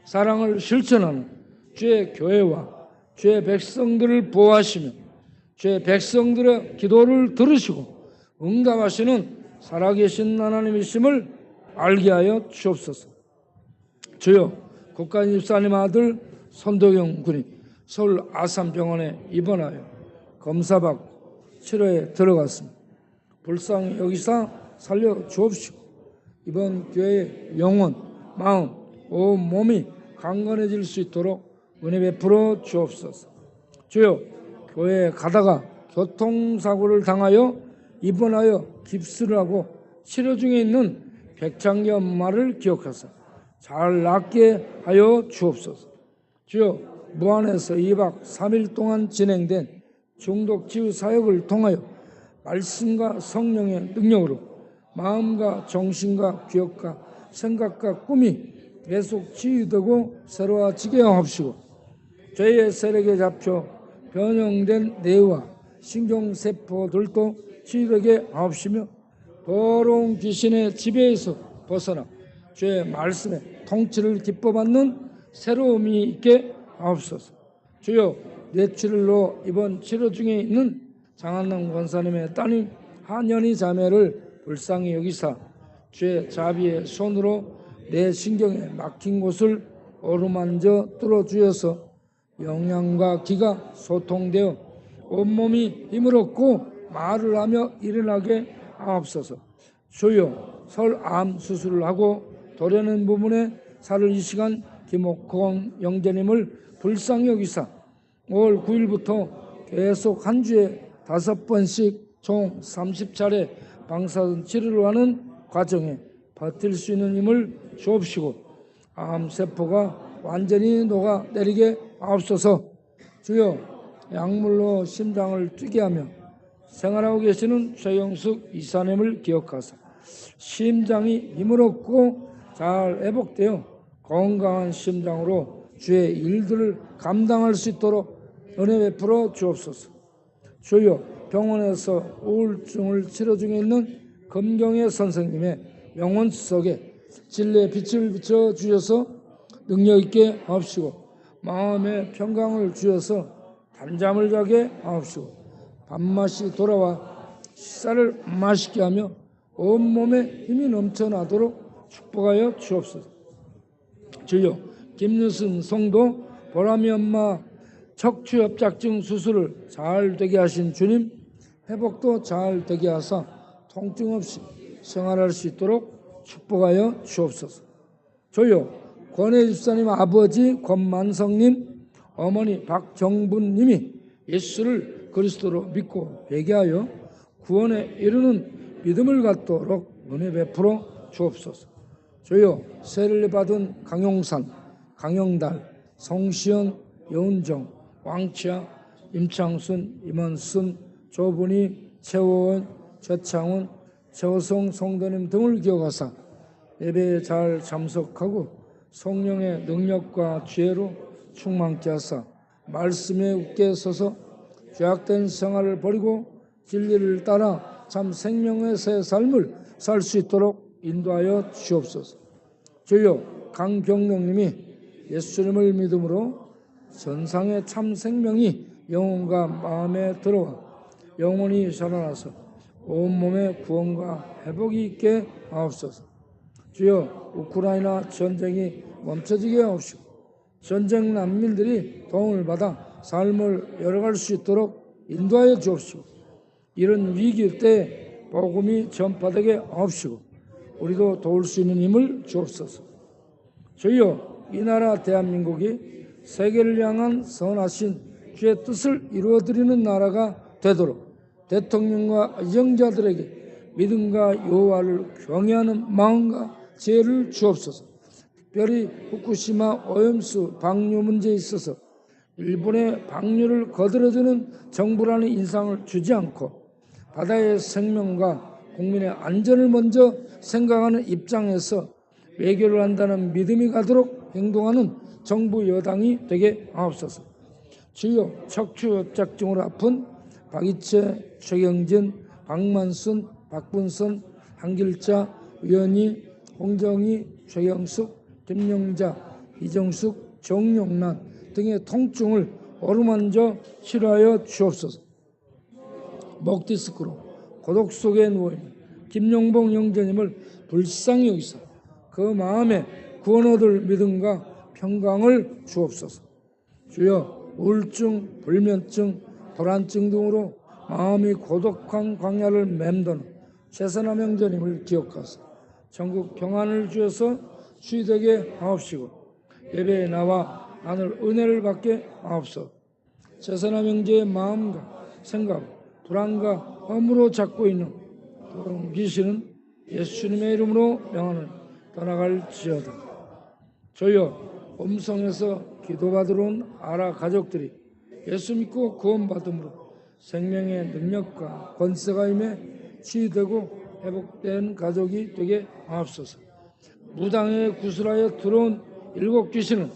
사랑을 실천하는 주의 교회와 주의 백성들을 보호하시며 주의 백성들의 기도를 들으시고 응답하시는 살아계신 하나님이심을 알게 하여 주옵소서. 주여, 국가인 집사님 아들 손도경 군이 서울 아산병원에 입원하여 검사받고 치료에 들어갔습니다. 불쌍히 여기사 살려 주옵시고 이번 교회의 영혼, 마음, 온 몸이 강건해질 수 있도록 은혜 베풀어 주옵소서. 주여, 교회에 가다가 교통사고를 당하여 입원하여 깁스를 하고 치료 중에 있는 백창기 엄마를 기억하사 잘 낫게 하여 주옵소서. 주여, 무안에서 2박 3일 동안 진행된 중독치유 사역을 통하여 말씀과 성령의 능력으로 마음과 정신과 기억과 생각과 꿈이 계속 치유되고 새로워지게 하옵시고 죄의 세력에 잡혀 변형된 뇌와 신경세포들도 치유되게 하옵시며 더러운 귀신의 지배에서 벗어나 주의 말씀에 통치를 기뻐받는 새로움이 있게 하옵소서. 주여, 뇌출혈로 이번 치료 중에 있는 장한남 권사님의 따님 한연희 자매를 불쌍히 여기사 주의 자비의 손으로 내 신경에 막힌 곳을 어루만져 뚫어주어서 영양과 기가 소통되어 온몸이 힘을 얻고 말을 하며 일어나게 하옵소서. 주여, 설암 수술을 하고 도려낸 부분에 살을 이 시간 김옥권 영재님을 불쌍히 여기사 5월 9일부터 계속 한 주에 5번씩 총 30차례 방사선 치료를 하는 과정에 버틸 수 있는 힘을 주옵시고 암세포가 완전히 녹아 내리게 하옵소서. 주여, 약물로 심장을 뛰게 하며 생활하고 계시는 최영숙 이사님을 기억하사 심장이 힘을 얻고 잘 회복되어 건강한 심장으로 주의 일들을 감당할 수 있도록 은혜 베풀어 주옵소서. 주여, 병원에서 우울증을 치료 중에 있는 금경의 선생님의 영혼 속에 진리의 빛을 비춰 주셔서 능력 있게 하옵시고 마음의 평강을 주셔서 단잠을 자게 하옵시고 밥맛이 돌아와 식사를 맛있게 하며 온몸에 힘이 넘쳐나도록 축복하여 주옵소서. 주여, 김유순 성도 보람이 엄마 척추협착증 수술을 잘 되게 하신 주님, 회복도 잘 되게 하사 통증 없이 생활할 수 있도록 축복하여 주옵소서. 주여, 권혜 집사님 아버지 권만성님, 어머니 박정분님이 예수를 그리스도로 믿고 회개하여 구원에 이르는 믿음을 갖도록 은혜 베풀어 주옵소서. 주여, 세례를 받은 강용산, 강영달, 성시현, 여운정, 왕치아, 임창순, 임원순, 조분희, 최호원, 최창훈, 최호성 성도님 등을 기억하사 예배에 잘 참석하고 성령의 능력과 지혜로 충만케 하사 말씀에 굳게 서서 죄악된 생활을 버리고 진리를 따라 참 생명의 새 삶을 살 수 있도록 인도하여 주옵소서. 주여, 강경룡님이 예수님을 믿음으로 전상의 참 생명이 영혼과 마음에 들어와 영혼이 살아나서 온몸의 구원과 회복이 있게 하옵소서. 주여, 우크라이나 전쟁이 멈춰지게 하옵시고 전쟁 난민들이 도움을 받아 삶을 열어갈 수 있도록 인도하여 주옵시고 이런 위기 때 복음이 전파되게 하옵시고 우리도 도울 수 있는 힘을 주옵소서. 주여, 이 나라 대한민국이 세계를 향한 선하신 주의 뜻을 이루어드리는 나라가 되도록 대통령과 의정자들에게 믿음과 여호와를 경외하는 마음과 지혜를 주옵소서. 특별히 후쿠시마 오염수 방류 문제에 있어서 일본의 방류를 거들어주는 정부라는 인상을 주지 않고 바다의 생명과 국민의 안전을 먼저 생각하는 입장에서 외교를 한다는 믿음이 가도록 행동하는 정부 여당이 되게 하옵소서. 주여, 척추협착증으로 아픈 박이채, 최경진, 박만순, 박분선, 한길자, 위원희, 홍정희, 최경숙, 김용자, 이정숙, 정용란 등의 통증을 어루만져 치료하여 주옵소서. 목 디스크로 고독 속에 누워있는 김용봉 형제님을 불쌍히 여기사 그 마음에 구원 얻을 믿음과 평강을 주옵소서. 주여, 우울증, 불면증, 불안증 등으로 마음이 고독한 광야를 맴도는 최선암 형제님을 기억하사 전국 평안을 주셔서 주의되게 하옵시고 예배에 나와 하늘 은혜를 받게 하옵소서. 최선암 형제의 마음과 생각, 불안과 허물로 잡고 있는 그런 귀신은 예수님의 이름으로 명하는 떠나갈지어다. 주여, 음성에서 기도받으러 온 아라 가족들이 예수 믿고 구원받음으로 생명의 능력과 권세가 임해 치유되고 회복된 가족이 되게 하옵소서. 무당에 구슬하여 들어온 7 귀신은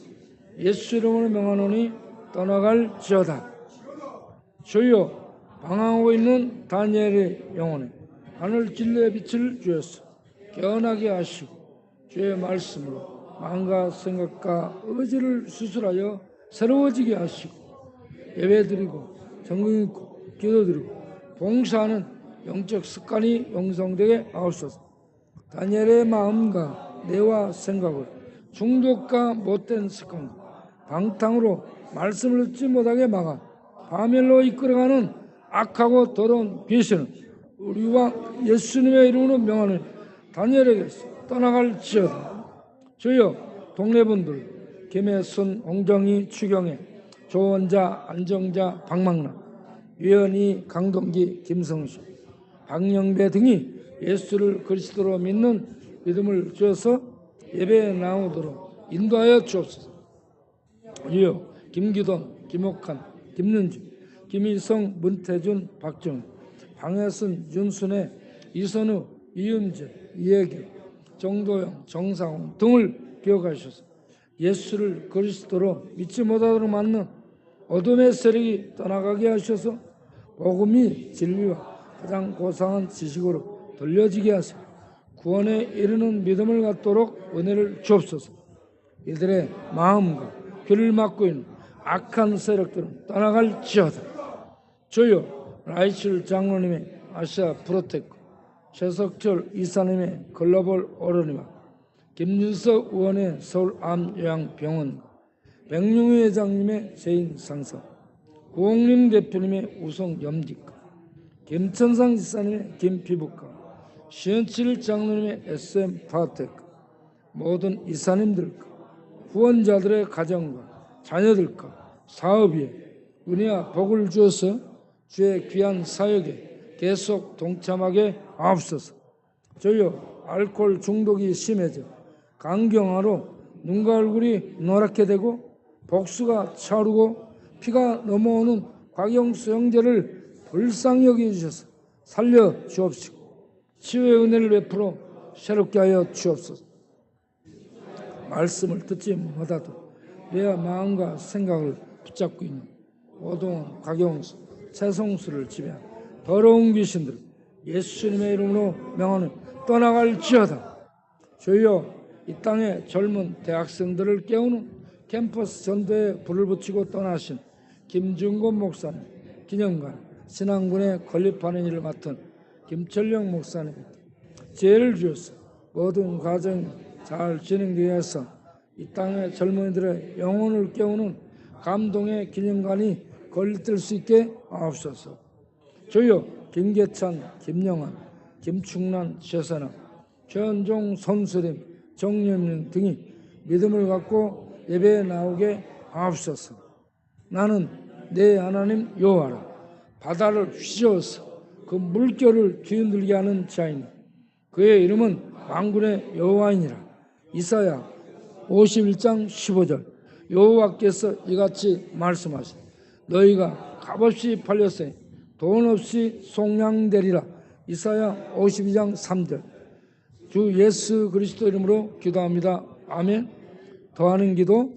예수 이름으로 명하노니 떠나갈지어다. 주여, 방황하고 있는 다니엘의 영혼에 하늘 진리의 빛을 주셔서 깨어나게 하시고 주의 말씀으로 마음과 생각과 의지를 수술하여 새로워지게 하시고 예배드리고 전공 있고 기도드리고 봉사하는 영적 습관이 형성되게 하옵소서. 다니엘의 마음과 뇌와 생각을 중독과 못된 습관과 방탕으로 말씀을 듣지 못하게 막아 파멸로 이끌어가는 악하고 더러운 귀신은 우리와 예수님의 이름으로 명하는 다니엘에게서 떠나갈지어다. 주여, 동네분들 김혜순, 홍정희, 추경애, 조원자, 안정자, 박망남, 유연희, 강동기, 김성수, 박영배 등이 예수를 그리스도로 믿는 믿음을 주어서 예배에 나오도록 인도하여 주옵소서. 주여 김기돈, 김옥한, 김는주, 김일성, 문태준, 박정희, 방해순, 윤순혜, 이선우, 이은재, 이혜경, 정도영, 정상훈 등을 기억하셔서 예수를 그리스도로 믿지 못하도록 만든 어둠의 세력이 떠나가게 하셔서 복음이 진리와 가장 고상한 지식으로 들려지게 하세요. 구원에 이르는 믿음을 갖도록 은혜를 주옵소서. 이들의 마음과 귀를 막고 있는 악한 세력들은 떠나갈지어다. 주여 라이칠 장로님의 아시아 프로테크, 최석철 이사님의 글로벌 어른이와 김윤석 의원의 서울암요양병원, 백룡희 회장님의 제인 상사, 구홍림 대표님의 우성염기과, 김천상 지사님의 김피부과, 시은칠 장로님의 SM 파테크, 모든 이사님들과 후원자들의 가정과 자녀들과 사업에 은혜와 복을 주어서 주의 귀한 사역에 계속 동참하게 하옵소서. 주여 알코올 중독이 심해져 간경화로 눈과 얼굴이 노랗게 되고 복수가 차오르고 피가 넘어오는 곽영수 형제를 불쌍히 여겨주셔서 살려 주옵시고 치유의 은혜를 베풀어 새롭게 하여 주옵소서. 말씀을 듣지 못하도 내 마음과 생각을 붙잡고 있는 오동원, 곽영수, 최성수를 지배한 더러운 귀신들 예수님의 이름으로 명하는 떠나갈지어다. 주여 이 땅의 젊은 대학생들을 깨우는 캠퍼스 전도에 불을 붙이고 떠나신 김준곤 목사님, 기념관, 신앙군에 건립하는 일을 맡은 김철령 목사님 지혜를 주셔서 모든 과정이 잘 진행되게 해서 이 땅의 젊은이들의 영혼을 깨우는 감동의 기념관이 건립될 수 있게 하옵소서. 주여 김계찬, 김영환, 김충란, 최선아, 최은종, 손수림, 정념님 등이 믿음을 갖고 예배에 나오게 하옵소서. 나는 내 하나님 여호와라. 바다를 휘저어서 그 물결을 뒤흔들게 하는 자이니 그의 이름은 만군의 여호와이니라. 이사야 51장 15절. 여호와께서 이같이 말씀하시니 너희가 값없이 팔렸으니 돈 없이 속량되리라. 이사야 52장 3절. 주 예수 그리스도 이름으로 기도합니다. 아멘. 더하는 기도.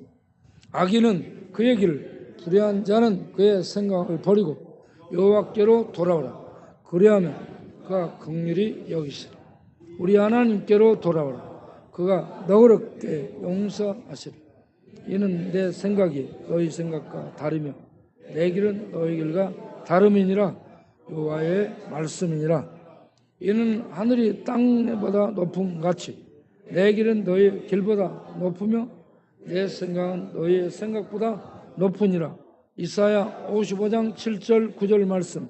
악인은 그의 길을, 불의한 자는 그의 생각을 버리고 여호와께로 돌아오라. 그리하면 그가 긍휼히 여기시리라. 우리 하나님께로 돌아오라. 그가 너그럽게 용서하시리라. 이는 내 생각이 너희 생각과 다르며 내 길은 너희 길과 다름이니라. 여호와의 말씀이니라. 이는 하늘이 땅보다 높음 같이 내 길은 너희 길보다 높으며 내 생각은 너희의 생각보다 높으니라. 이사야 55장 7절 9절 말씀.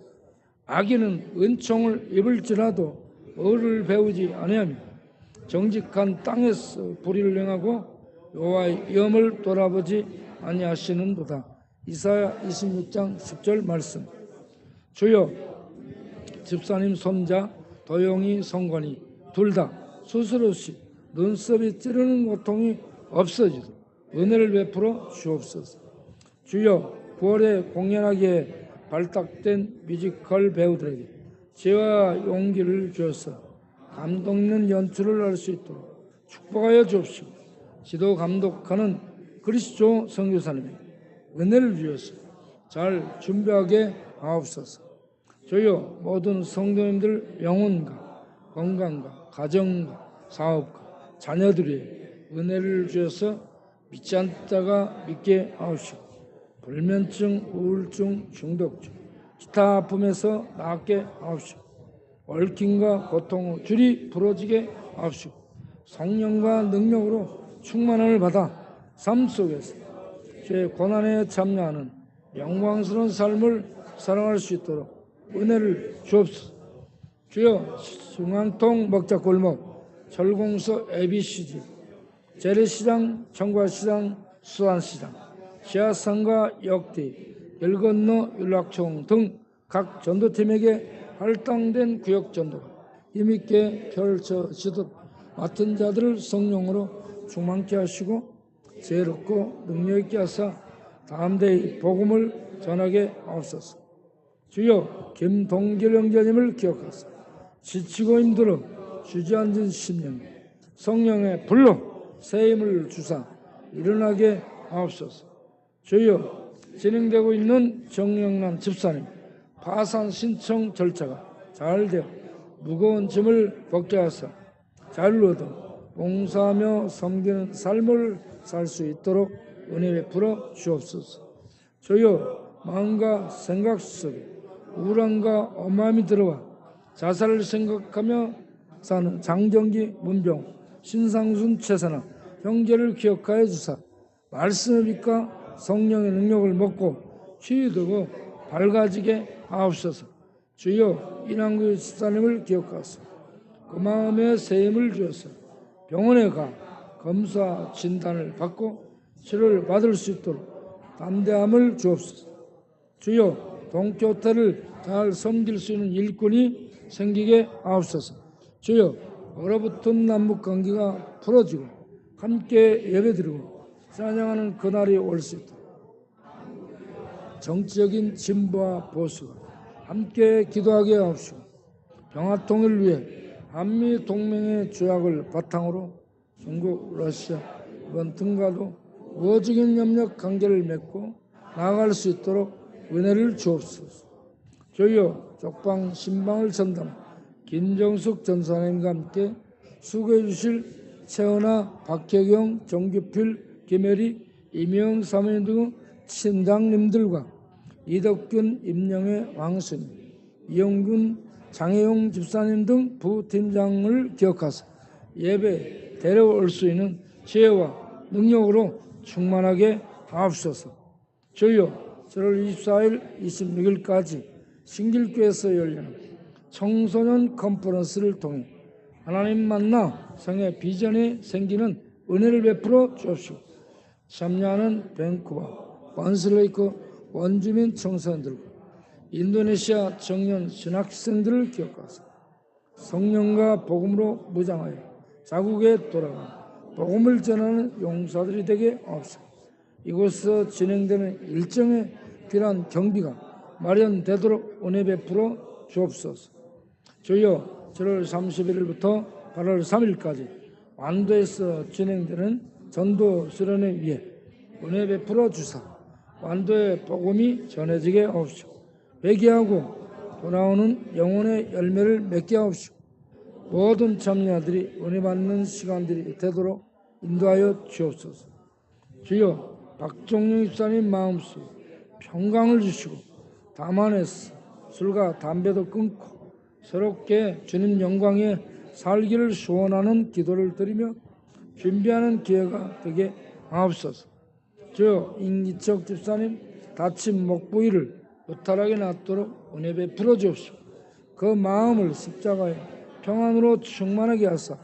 악인은 은총을 입을지라도 의를 배우지 아니하며 정직한 땅에서 불의를 행하고 여호와의 염을 돌아보지 아니하시는도다. 이사야 26장 10절 말씀. 주여 집사님 손자 도영이 성관이 둘 다 수술없이 눈썹이 찌르는 고통이 없어지도록 은혜를 베풀어 주옵소서. 주여 9월에 공연하기에 발탁된 뮤지컬 배우들에게 지혜와 용기를 주어서 감동 있는 연출을 할 수 있도록 축복하여 주옵시고 지도 감독하는 그리스도 선교사님에게 은혜를 주어서 잘 준비하게 하옵소서. 주여 모든 성도님들 영혼과 건강과 가정과 사업과 자녀들의 은혜를 주어서 믿지 않다가 믿게 하옵시고 불면증, 우울증, 중독증, 기타 아픔에서 낫게 하옵시고 얽힘과 고통, 줄이 부러지게 하옵시고 성령과 능력으로 충만함을 받아 삶 속에서 주의 고난에 참여하는 영광스러운 삶을 살아갈 수 있도록 은혜를 주옵소서. 주여 중앙통 먹자골목 철공소 ABCG 재래시장 청과시장 수안시장 지하상가 역대 길 건너 윤락청 등 각 전도팀에게 할당된 구역 전도가 힘있게 펼쳐지듯 맡은 자들을 성령으로 충만케 하시고 지혜롭고 능력있게 하사 담대히 복음을 전하게 하옵소서. 주여 김동길 형제님을 기억하사 지치고 힘들어 주저앉은 심령 성령의 불로 새 힘을 주사 일어나게 하옵소서. 주여 진행되고 있는 정영란 집사님 파산 신청 절차가 잘 되어 무거운 짐을 벗게 하사 자유를 얻어 봉사하며 섬기는 삶을 살 수 있도록 은혜 베풀어 주옵소서. 주여 마음과 생각 속에 우울함과 엄함이 들어와 자살을 생각하며 사는 장정기, 문병, 신상순 최선아 형제를 기억하여 주사 말씀의 빛과 성령의 능력을 먹고 치유되고 밝아지게 하옵소서. 주여 인왕구 집사님을 기억하사 그 마음에 새 힘을 주어서 병원에 가 검사 진단을 받고 치료를 받을 수 있도록 담대함을 주옵소서. 주여 동교태를 잘 섬길 수 있는 일꾼이 생기게 하옵소서. 주여 얼어붙은 남북관계가 풀어지고 함께 예배드리고 찬양하는 그날이 올 수 있도록 정치적인 진보와 보수가 함께 기도하게 하옵시고 평화통일을 위해 한미동맹의 조약을 바탕으로 중국, 러시아 이번 등과도 우호적인 협력 관계를 맺고 나아갈 수 있도록 은혜를 주옵소서. 주여 적방 신방을 전담 김정숙 전사님과 함께 수고해 주실 최은하, 박혜경, 정규필, 김혜리, 이명 사모님 등 친당님들과 이덕균, 임영애, 왕수님, 이영균, 장혜용 집사님 등 부팀장을 기억하사 예배 데려올 수 있는 지혜와 능력으로 충만하게 하옵소서. 주여 7월 24일, 26일까지 신길교에서 열리는 청소년 컨퍼런스를 통해 하나님 만나 성의 비전이 생기는 은혜를 베풀어 주옵시고 참여하는 밴쿠버, 번슬레이크 원주민 청소년들과 인도네시아 청년 신학생들을 기억하사 성령과 복음으로 무장하여 자국에 돌아가 복음을 전하는 용사들이 되게 하옵소서. 이곳에서 진행되는 일정에 필요한 경비가 마련되도록 은혜 베풀어 주옵소서. 주여 7월 31일부터 8월 3일까지 완도에서 진행되는 전도 수련회 위해 은혜 베풀어 주사 완도의 복음이 전해지게 하옵시고 회개하고 돌아오는 영혼의 열매를 맺게 하옵시고 모든 참여자들이 은혜 받는 시간들이 되도록 인도하여 주옵소서. 주여 박종용 집사님 마음속에 평강을 주시고 담안에서 술과 담배도 끊고 새롭게 주님 영광에 살기를 소원하는 기도를 드리며 준비하는 기회가 되게 하옵소서. 주여 임기척 집사님 다친 목 부위를 무탈하게 낫도록 은혜 베풀어 주옵시고 그 마음을 십자가의 평안으로 충만하게 하사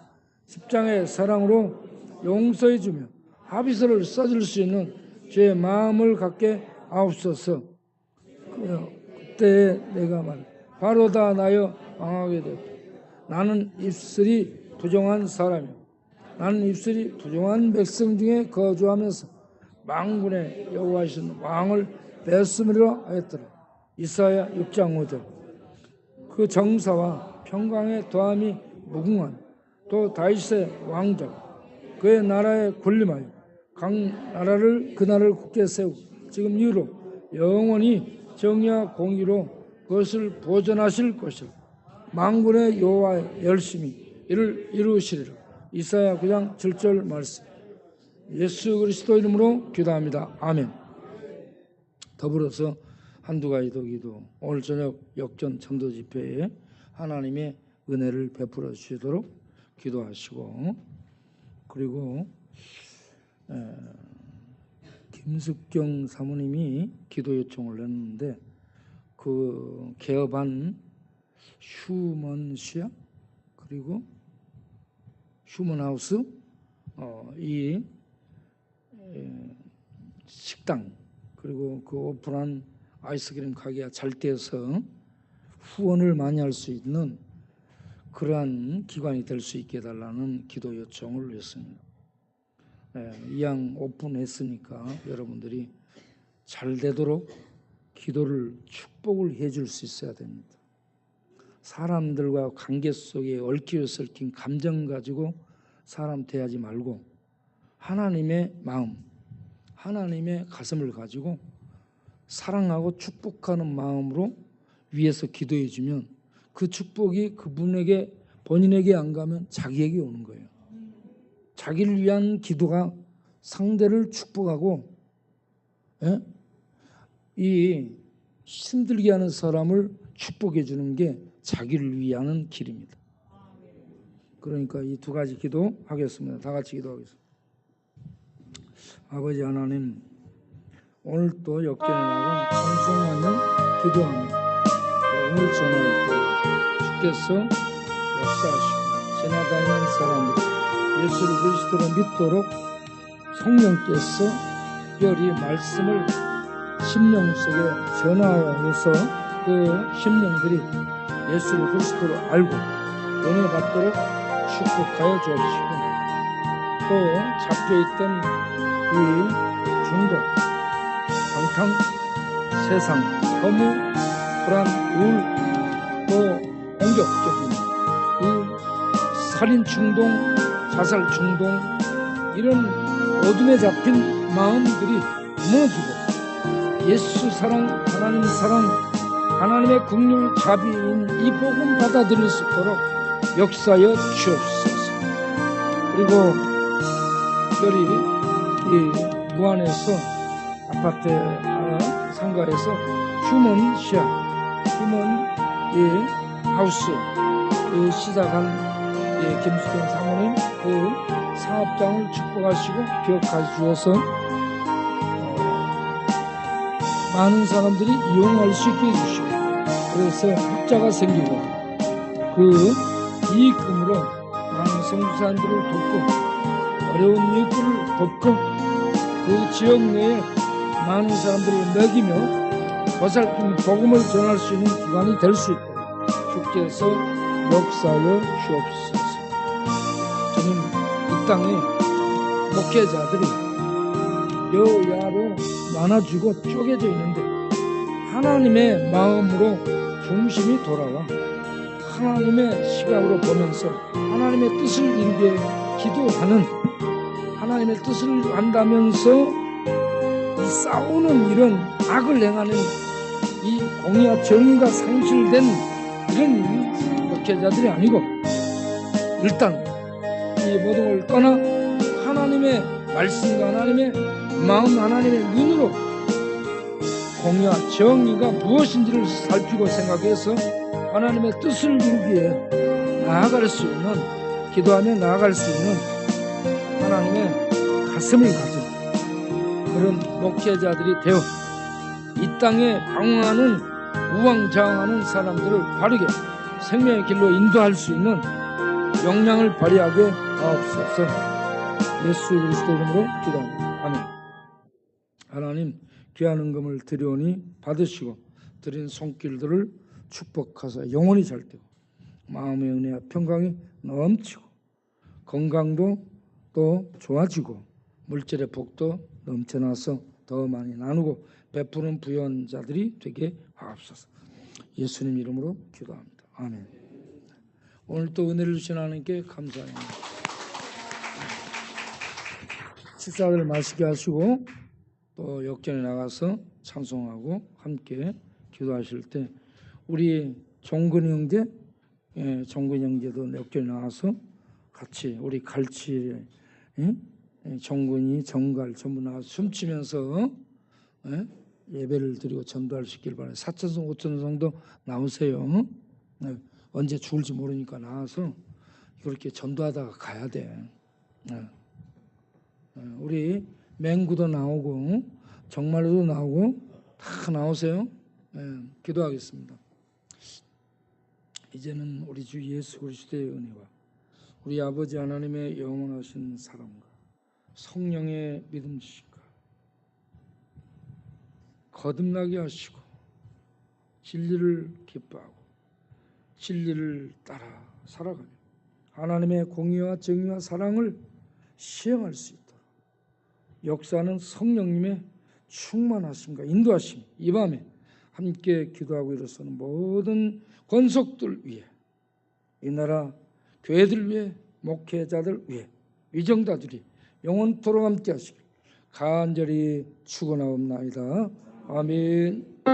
십장의 사랑으로 용서해 주며 합의서를 써줄 수 있는 주의 마음을 갖게 하옵소서. 그때 내가 말 바로 다 나여 망하게 되었다. 나는 입술이 부정한 사람이요 나는 입술이 부정한 백성 중에 거주하면서 만군의 여호와이신 왕을 뵀음이라 하였더라. 이사야 6장 5절. 그 정사와 평강의 더함이 무궁한 또 다윗의 왕적 그의 나라에 군림하여 각 나라를 그 나라를 굳게 세우고 지금 이후로 영원히 정의와 공의로 그것을 보존하실 것이라. 만군의 여호와의 열심히 이를 이루시리라. 이사야 9장 7절 말씀. 예수 그리스도 이름으로 기도합니다. 아멘. 더불어서 한두 가지 더 기도. 오늘 저녁 역전 전도 집회에 하나님의 은혜를 베풀어 주시도록 기도하시고 그리고 김숙경 사모님이 기도 요청을 했는데 그 개업한 휴먼시아 그리고 휴먼하우스 이 식당 그리고 그 오픈한 아이스크림 가게가 잘 돼서 후원을 많이 할 수 있는 그러한 기관이 될 수 있게 해달라는 기도 요청을 했습니다. 이왕 오픈했으니까 여러분들이 잘 되도록 기도를 축복을 해줄 수 있어야 됩니다. 사람들과 관계 속에 얽혀 설킨 감정 가지고 사람 대하지 말고 하나님의 마음, 하나님의 가슴을 가지고 사랑하고 축복하는 마음으로 위에서 기도해 주면 그 축복이 그분에게, 본인에게 안 가면 자기에게 오는 거예요. 자기를 위한 기도가 상대를 축복하고, 이 힘들게 하는 사람을 축복해 주는 게 자기를 위하는 길입니다. 그러니까 이 두 가지 기도하겠습니다. 다 같이 기도하겠습니다. 아버지 하나님, 오늘 또 역전에 나가 찬송하며 기도하며 오늘 전할 때 주께서 역사하시고 지나다니는 사람들 예수를 그리스도로 믿도록 성령께서 특별히 말씀을 심령 속에 전하여서 그 심령들이 예수를 그리스도로 알고 은혜 받도록 축복하여 주옵시고, 또 잡혀있던 이 중독, 방탕, 세상, 허무, 불안, 우울, 또 공격적인 이 살인 충동, 자살 충동, 이런 어둠에 잡힌 마음들이 무너지고 예수 사랑, 하나님 사랑, 하나님의 국률 자비인 이 복음 받아들일 수 있도록 역사여 주옵소서. 그리고 특별히 이 무안에서 아파트 상가에서 휴먼 시아, 휴먼 하우스 시작한 김수경 사모님 그 사업장을 축복하시고 기억해 주셔서 많은 사람들이 이용할 수 있게 해주시고, 그래서 흑자가 생기고 그 이익금으로 많은 선교사님들을 돕고 어려운 이웃들을 돕고 그 지역 내에 많은 사람들을 먹이며 보살핌 복음을 전할 수 있는 기관이 될 수 있도록 주께서 역사여 주옵소서. 주님, 이 땅에 목회자들이 여야로 나눠지고 쪼개져 있는데 하나님의 마음으로 중심이 돌아와 하나님의 시각으로 보면서 하나님의 뜻을 이루게 기도하는, 하나님의 뜻을 안다면서 이 싸우는 이런 악을 행하는 이 공의와 정의가 상실된 이런 목회자들이 아니고, 일단 이 모든 걸 떠나 하나님의 말씀과 하나님의 마음, 하나님의 눈으로 공의와 정의가 무엇인지를 살피고 생각해서 하나님의 뜻을 이루기에 나아갈 수 있는, 기도하며 나아갈 수 있는 하나님의 가슴을 가진 그런 목회자들이 되어 이 땅에 방황하는, 우왕좌왕하는 사람들을 바르게 생명의 길로 인도할 수 있는 역량을 발휘하게 하옵소서. 예수 그리스도 이름으로 기도합니다. 아멘. 하나님, 귀한 은금을 드리오니 받으시고 드린 손길들을 축복하사 영원히 잘 되고 마음의 은혜와 평강이 넘치고 건강도 또 좋아지고 물질의 복도 넘쳐나서 더 많이 나누고 베푸는 부연자들이 되게 하옵소서. 예수님 이름으로 기도합니다. 아멘. 오늘 또 은혜를 주신 하나님께 감사합니다. 식사를 맛있게 하시고 또 역전에 나가서 찬송하고 함께 기도하실 때 우리 종근이 형제, 종근이 형제도 역전에 나가서 같이 우리 갈치, 종근이, 정갈 전부 나가서 춤추면서 예배를 드리고 전도할 수 있길 바랍니다. 4,000성, 5,000성 정도 나오세요. 언제 죽을지 모르니까 나와서 그렇게 전도하다가 가야 돼. 우리 맹구도 나오고 정말로도 나오고 다 나오세요. 기도하겠습니다. 이제는 우리 주 예수 그리스도의 은혜와 우리 아버지 하나님의 영원하신 사랑과 성령의 믿음 주신가 거듭나게 하시고 진리를 기뻐하고 진리를 따라 살아가며 하나님의 공의와 정의와 사랑을 시행할 수 있도록 역사하는 성령님의 충만하심과 인도하심 이 밤에 함께 기도하고 일어서는 모든 권속들 위해 이 나라 교회들 위해 목회자들 위해 위정자들이 영원토록 함께 하시길 간절히 축원하옵나이다. 아멘.